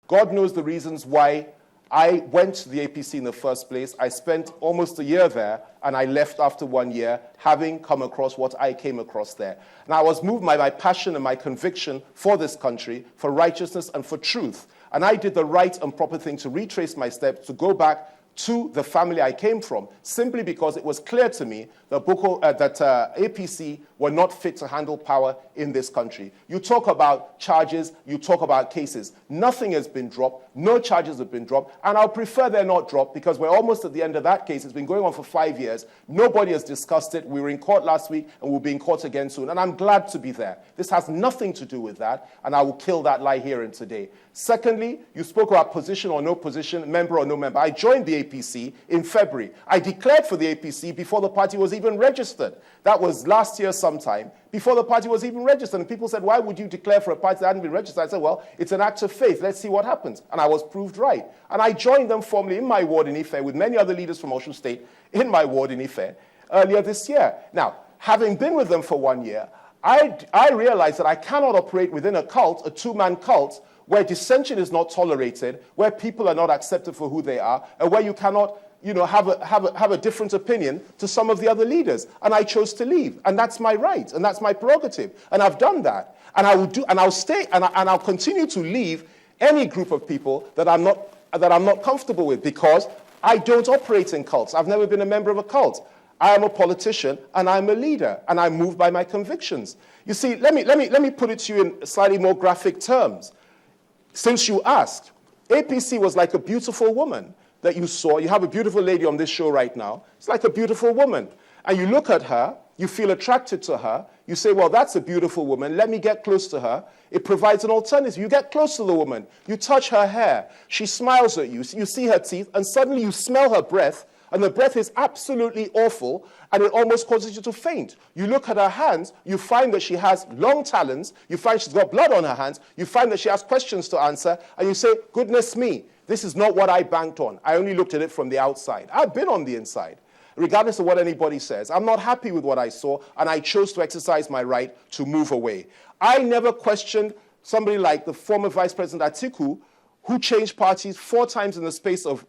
God knows the reasons why I went to the APC in the first place. I spent almost a year there, and I left after 1 year, having come across what I came across there. And I was moved by my passion and my conviction for this country, for righteousness and for truth. And I did the right and proper thing to retrace my steps, to go back to the family I came from, simply because it was clear to me that APC were not fit to handle power in this country. You talk about charges, you talk about cases. Nothing has been dropped, no charges have been dropped, and I'll prefer they're not dropped because we're almost at the end of that case. It's been going on for 5 years. Nobody has discussed it. We were in court last week, and we'll be in court again soon, and I'm glad to be there. This has nothing to do with that, and I will kill that lie here and today. Secondly, you spoke about position or no position, member or no member. I joined the APC in February. I declared for the APC before the party was even registered. That was last year sometime, before the party was even registered. And people said, why would you declare for a party that hadn't been registered? I said, well, it's an act of faith. Let's see what happens. And I was proved right. And I joined them formally in my ward in Ife with many other leaders from Osun State in my ward in Ife earlier this year. Now, having been with them for 1 year, I realized that I cannot operate within a cult, a two-man cult, where dissension is not tolerated, where people are not accepted for who they are, and where you cannot have a different opinion to some of the other leaders. And I chose to leave. And that's my right. And that's my prerogative. And I've done that. And I'll stay, and I'll continue to leave any group of people that I'm not comfortable with, because I don't operate in cults. I've never been a member of a cult. I am a politician, and I'm a leader, and I'm moved by my convictions. You see, let me put it to you in slightly more graphic terms. Since you asked, APC was like a beautiful woman that you saw. You have a beautiful lady on this show right now. It's like a beautiful woman. And you look at her, you feel attracted to her. You say, well, that's a beautiful woman. Let me get close to her. It provides an alternative. You get close to the woman. You touch her hair. She smiles at you. You see her teeth, and suddenly you smell her breath, and the breath is absolutely awful, and it almost causes you to faint. You look at her hands, you find that she has long talons, you find she's got blood on her hands, you find that she has questions to answer, and you say, goodness me, this is not what I banked on. I only looked at it from the outside. I've been on the inside. Regardless of what anybody says, I'm not happy with what I saw, and I chose to exercise my right to move away. I never questioned somebody like the former Vice President Atiku, who changed parties 4 times in the space of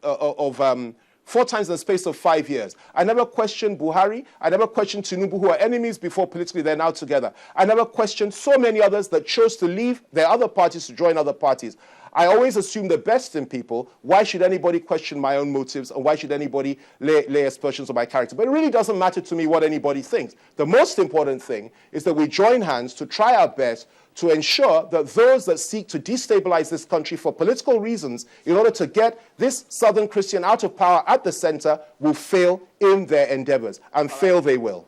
5 years. I never questioned Buhari. I never questioned Tinubu, who are enemies before politically, they're now together. I never questioned so many others that chose to leave their other parties to join other parties. I always assume the best in people. Why should anybody question my own motives, and why should anybody lay aspersions on my character? But it really doesn't matter to me what anybody thinks. The most important thing is that we join hands to try our best to ensure that those that seek to destabilize this country for political reasons in order to get this Southern Christian out of power at the center will fail in their endeavors, and fail they will.